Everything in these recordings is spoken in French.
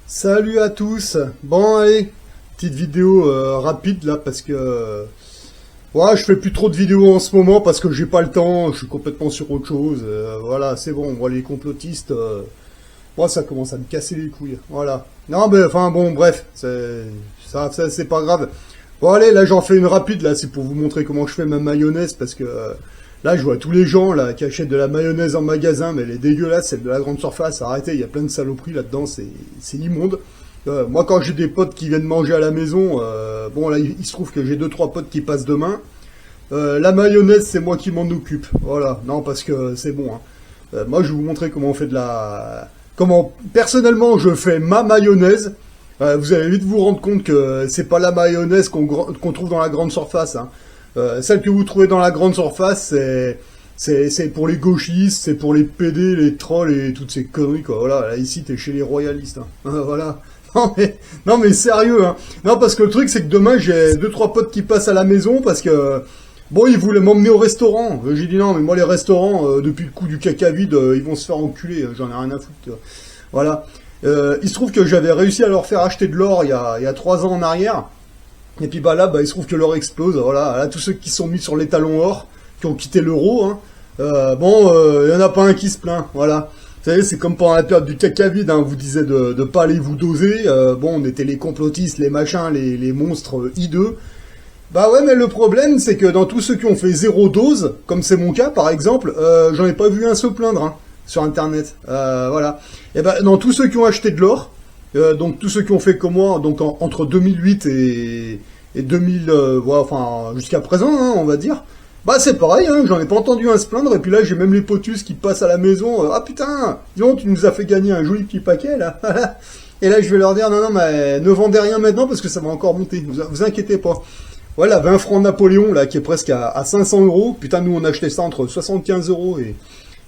Salut à tous. Bon allez, petite vidéo rapide là parce que ouais, je fais plus trop de vidéos en ce moment parce que j'ai pas le temps, je suis complètement sur autre chose. Voilà, c'est bon, moi les complotistes, moi ça commence à me casser les couilles. Voilà. Non mais enfin bon, bref, c'est pas grave. Bon allez, là j'en fais une rapide là, c'est pour vous montrer comment je fais ma mayonnaise parce que là je vois tous les gens là qui achètent de la mayonnaise en magasin, mais elle est dégueulasse, celle de la grande surface. Arrêtez, il y a plein de saloperies là-dedans, c'est immonde. Moi quand j'ai des potes qui viennent manger à la maison, bon là il se trouve que j'ai deux trois potes qui passent demain. La mayonnaise c'est moi qui m'en occupe. Voilà, non parce que c'est bon. Hein. Moi je vais vous montrer comment on fait de la, comment personnellement je fais ma mayonnaise. Vous allez vite vous rendre compte que c'est pas la mayonnaise qu'on trouve dans la grande surface. Hein. Celle que vous trouvez dans la grande surface, c'est pour les gauchistes, c'est pour les PD, les trolls et toutes ces conneries quoi. Voilà, là ici t'es chez les royalistes. Hein. Voilà. Non mais sérieux. Hein. Non parce que le truc c'est que demain j'ai deux trois potes qui passent à la maison parce que bon ils voulaient m'emmener au restaurant. J'ai dit non mais moi les restaurants depuis le coup du caca vide ils vont se faire enculer. J'en ai rien à foutre. Voilà. Il se trouve que j'avais réussi à leur faire acheter de l'or il y a 3 ans en arrière. Et puis bah là, bah, il se trouve que l'or explose. Voilà, là, tous ceux qui sont mis sur les talons or, qui ont quitté l'euro, hein, bon, il y en a pas un qui se plaint. Voilà. Vous savez, c'est comme pendant la période du caca vide, hein, vous disait de pas aller vous doser. Bon, on était les complotistes, les machins, les monstres hideux. Bah ouais, mais le problème, c'est que dans tous ceux qui ont fait zéro dose, comme c'est mon cas par exemple, j'en ai pas vu un se plaindre hein, sur Internet. Voilà. Et bah dans tous ceux qui ont acheté de l'or, donc tous ceux qui ont fait comme moi, donc entre 2008 et 2000, ouais, enfin jusqu'à présent, hein, on va dire. Bah c'est pareil, hein, j'en ai pas entendu un se plaindre, et puis là j'ai même les potus qui passent à la maison, ah putain, disons tu nous as fait gagner un joli petit paquet là, et là je vais leur dire non mais ne vendez rien maintenant parce que ça va encore monter, vous inquiétez pas. Voilà, 20 francs Napoléon, là, qui est presque à 500 euros. Putain, nous, on achetait ça entre 75 euros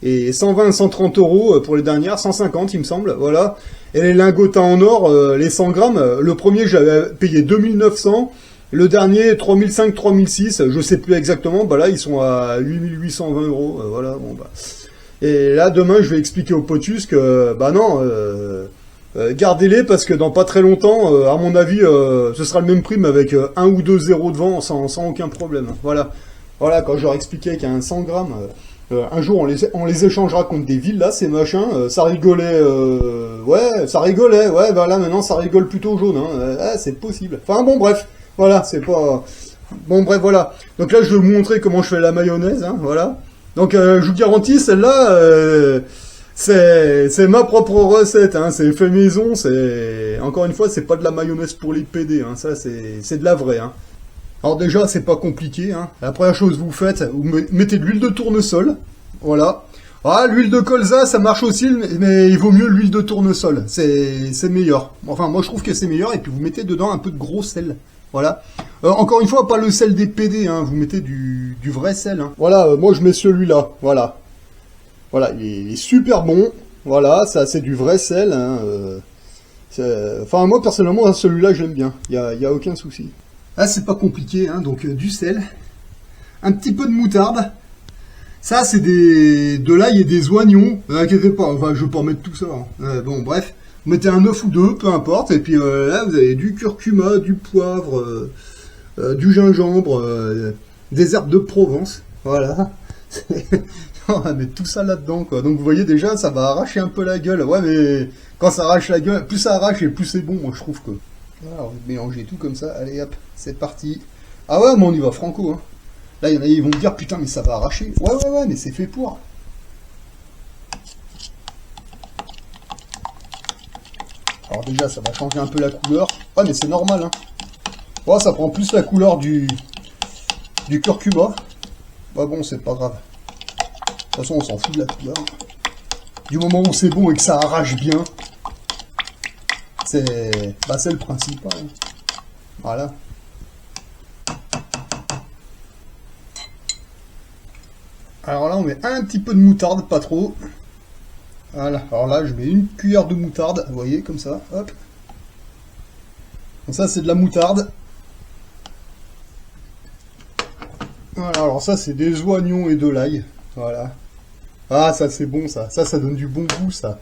et 120, 130 euros pour les dernières, 150, il me semble. Voilà. Et les lingots en or, les 100 grammes, le premier, j'avais payé 2900. Le dernier, 3005, 3006, je sais plus exactement. Bah là, ils sont à 8820 euros. Voilà, bon, bah. Et là, demain, je vais expliquer aux potus que, bah non, gardez-les parce que dans pas très longtemps, à mon avis, ce sera le même prix mais avec un ou deux zéros devant sans aucun problème. Voilà. Voilà, quand je leur expliquais qu'un 100 grammes, un jour on les échangera contre des villas, ces machins, ça rigolait, ouais, ça rigolait, ouais, bah là maintenant ça rigole plutôt jaune, hein, c'est possible. Enfin bon, bref, voilà, c'est pas. Bon, bref, voilà. Donc là, je vais vous montrer comment je fais la mayonnaise, hein, voilà. Donc je vous garantis, celle-là. C'est ma propre recette, hein, c'est fait maison, c'est... Encore une fois, c'est pas de la mayonnaise pour les PD, hein, ça c'est de la vraie, hein. Alors déjà, c'est pas compliqué, hein. La première chose que vous faites, vous mettez de l'huile de tournesol, voilà. Ah, l'huile de colza, ça marche aussi, mais il vaut mieux l'huile de tournesol, c'est meilleur. Enfin, moi je trouve que c'est meilleur, et puis vous mettez dedans un peu de gros sel, voilà. Encore une fois, pas le sel des PD, hein, vous mettez du vrai sel, hein. Voilà, moi je mets celui-là, voilà. Voilà, il est super bon. Voilà, ça c'est du vrai sel. Hein, enfin, moi personnellement, celui-là j'aime bien. Il y a aucun souci. Ah, c'est pas compliqué, hein, donc du sel, un petit peu de moutarde. Ça, c'est de l'ail et des oignons. Inquiétez pas, enfin, je vais pas mettre tout ça. Hein. Bon, bref, vous mettez un œuf ou deux, peu importe. Et puis là, vous avez du curcuma, du poivre, du gingembre, des herbes de Provence. Voilà. On va mettre tout ça là-dedans, quoi. Donc vous voyez déjà, ça va arracher un peu la gueule. Ouais, mais quand ça arrache la gueule, plus ça arrache et plus c'est bon, moi je trouve que. Voilà, on va mélanger tout comme ça. Allez hop, c'est parti. Ah ouais, mais on y va franco, hein. Là, il y en a, ils vont me dire, putain, mais ça va arracher. Ouais, mais c'est fait pour. Alors déjà, ça va changer un peu la couleur. Ouais, mais c'est normal, hein. Ouais, ça prend plus la couleur du curcuma. Ouais, bon, c'est pas grave. De toute façon, on s'en fout de la couleur. Du moment où c'est bon et que ça arrache bien, c'est le principal. Voilà. Alors là, on met un petit peu de moutarde, pas trop. Voilà. Alors là, je mets une cuillère de moutarde, vous voyez, comme ça. Hop. Donc ça, c'est de la moutarde. Voilà, alors ça, c'est des oignons et de l'ail. Voilà. Ah, ça c'est bon, ça. Ça donne du bon goût, ça.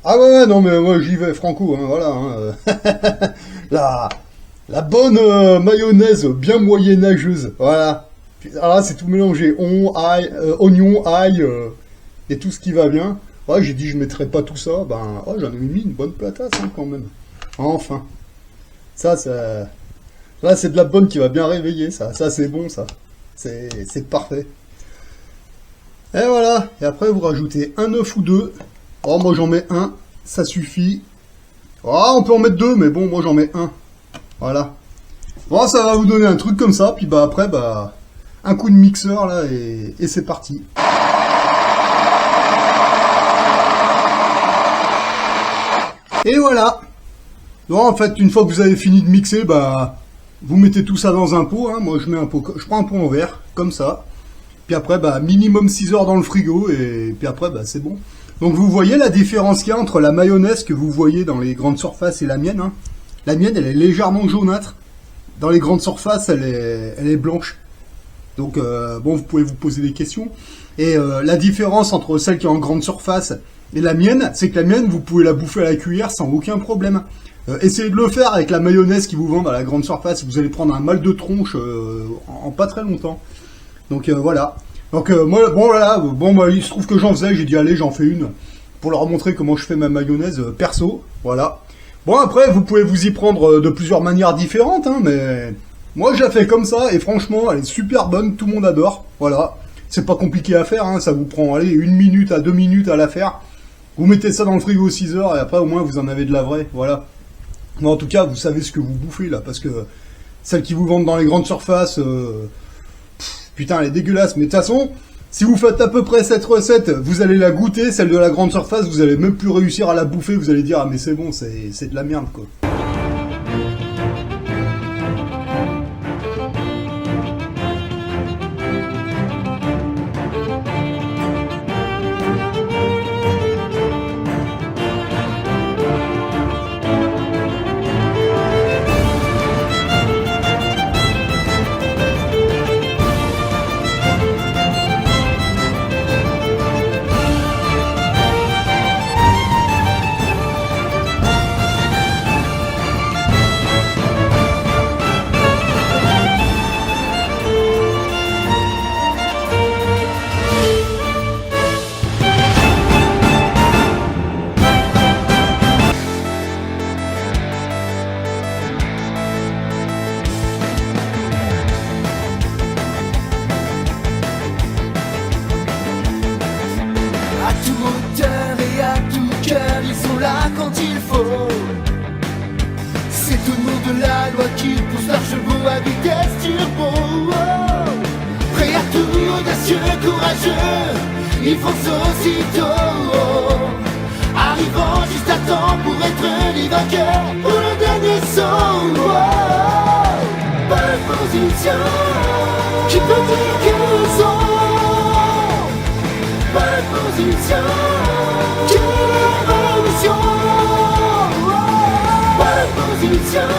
Ah ouais, non mais moi j'y vais franco, hein, voilà. Hein. la, la bonne mayonnaise bien moyenâgeuse, voilà. Alors là c'est tout mélangé, oignon, ail et tout ce qui va bien. Ouais, j'ai dit je mettrais pas tout ça, ben ouais, j'en ai mis une bonne platasse hein, quand même. Enfin, ça, là c'est de la bonne qui va bien réveiller, ça c'est bon ça. C'est parfait. Et voilà, et après vous rajoutez un œuf ou deux. Oh, moi j'en mets un, ça suffit. Oh, on peut en mettre deux, mais bon, moi j'en mets un. Voilà. Bon, ça va vous donner un truc comme ça, puis bah après, bah, un coup de mixeur là, et c'est parti. Et voilà. Bon, en fait, une fois que vous avez fini de mixer, bah, vous mettez tout ça dans un pot. Hein. Moi, je prends un pot en verre, comme ça. Puis après, bah, minimum 6 heures dans le frigo, et puis après, bah, c'est bon. Donc vous voyez la différence qu'il y a entre la mayonnaise que vous voyez dans les grandes surfaces et la mienne. Hein. La mienne, elle est légèrement jaunâtre. Dans les grandes surfaces, elle est blanche. Donc, bon, vous pouvez vous poser des questions. Et la différence entre celle qui est en grande surface et la mienne, c'est que la mienne, vous pouvez la bouffer à la cuillère sans aucun problème. Essayez de le faire avec la mayonnaise qui vous vendent à la grande surface. Vous allez prendre un mal de tronche en pas très longtemps. Donc voilà. Donc moi, bon voilà, bon moi, il se trouve que j'en faisais, j'ai dit allez j'en fais une pour leur montrer comment je fais ma mayonnaise perso, voilà. Bon après vous pouvez vous y prendre de plusieurs manières différentes, hein, mais moi je la fais comme ça et franchement elle est super bonne, tout le monde adore, voilà. C'est pas compliqué à faire, hein, ça vous prend allez 1 minute à 2 minutes à la faire. Vous mettez ça dans le frigo 6 heures et après au moins vous en avez de la vraie, voilà. Mais en tout cas vous savez ce que vous bouffez là, parce que celles qui vous vendent dans les grandes surfaces... putain, elle est dégueulasse, mais de toute façon, si vous faites à peu près cette recette, vous allez la goûter, celle de la grande surface, vous allez même plus réussir à la bouffer, vous allez dire, ah mais c'est bon, c'est de la merde, quoi. À tout hauteur et à tout cœur, ils sont là quand il faut. C'est au nom de la loi qu'ils poussent leurs chevaux à vitesse turbo. Prêts à tout, audacieux, courageux, ils foncent aussitôt. Arrivant juste à temps pour être les vainqueurs pour le dernier saut. Bonne position, qui peut dire qu'ils ont bonne position, quelle révolution. Bonne position,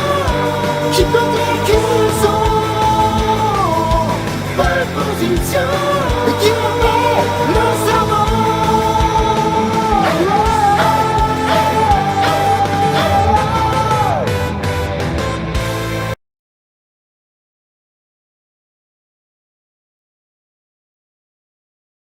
qui peut dire qu'ils ont bonne position.